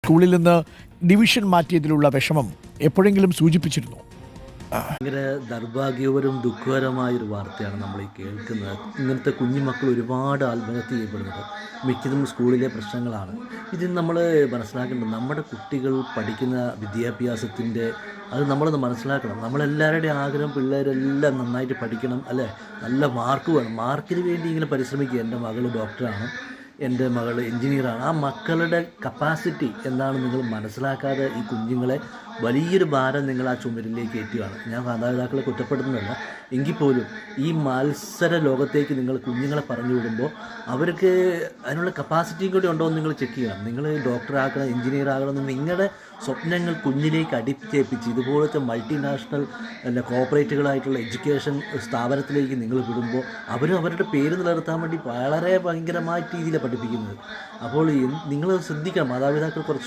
സ്കൂളിൽ നിന്ന് ഡിവിഷൻ മാറ്റിയതിലുള്ള വിഷമം എപ്പോഴെങ്കിലും സൂചിപ്പിച്ചിരുന്നു? ഭയങ്കര ദൗർഭാഗ്യപരവും ദുഃഖകരമായൊരു വാർത്തയാണ് നമ്മൾ ഈ കേൾക്കുന്നത്. ഇങ്ങനത്തെ കുഞ്ഞുമക്കൾ ഒരുപാട് ആത്മഹത്യ ചെയ്യപ്പെടുന്നത് മിക്കതും സ്കൂളിലെ പ്രശ്നങ്ങളാണ്. ഇതിൽ നമ്മൾ മനസ്സിലാക്കേണ്ടത് നമ്മുടെ കുട്ടികൾ പഠിക്കുന്ന വിദ്യാഭ്യാസത്തിൻ്റെ അത് നമ്മളൊന്ന് മനസ്സിലാക്കണം. നമ്മളെല്ലാവരുടെയും ആഗ്രഹം പിള്ളേരെല്ലാം നന്നായിട്ട് പഠിക്കണം, അല്ലേ? നല്ല മാർക്ക് വേണം. മാർക്കിന് വേണ്ടി ഇങ്ങനെ പരിശ്രമിക്കുക. എൻ്റെ മകൾ ഡോക്ടറാണ്, എൻ്റെ മകൾ എൻജിനീയറാണ്. ആ മക്കളുടെ കപ്പാസിറ്റി എന്താണെന്ന് നിങ്ങൾ മനസ്സിലാക്കാതെ ഈ കുഞ്ഞുങ്ങളെ വലിയൊരു ഭാരം നിങ്ങൾ ആ ചുമരിലേക്ക് ഏറ്റുകയാണ്. ഞാൻ മാതാപിതാക്കളെ കുറ്റപ്പെടുത്തുന്നില്ല. എങ്കിൽ പോലും ഈ മത്സര ലോകത്തേക്ക് നിങ്ങൾ കുഞ്ഞുങ്ങളെ പറഞ്ഞു വിടുമ്പോൾ അവർക്ക് അതിനുള്ള കപ്പാസിറ്റിയും കൂടി ഉണ്ടോ എന്ന് നിങ്ങൾ ചെക്ക് ചെയ്യണം. നിങ്ങൾ ഡോക്ടറാകണം, എൻജിനീയർ ആകണം എന്ന് നിങ്ങളുടെ സ്വപ്നങ്ങൾ കുഞ്ഞിലേക്ക് അടിച്ചേൽപ്പിച്ച് ഇതുപോലത്തെ മൾട്ടിനാഷണൽ കോർപ്പറേറ്റുകളായിട്ടുള്ള എഡ്യൂക്കേഷൻ സ്ഥാപനത്തിലേക്ക് നിങ്ങൾ വിടുമ്പോൾ അവരുടെ പേര് നിലനിർത്താൻ വേണ്ടി വളരെ ഭയങ്കരമായ രീതിയിലാണ് പഠിപ്പിക്കുന്നത്. അപ്പോൾ നിങ്ങൾ ശ്രദ്ധിക്കണം, മാതാപിതാക്കൾ കുറച്ചും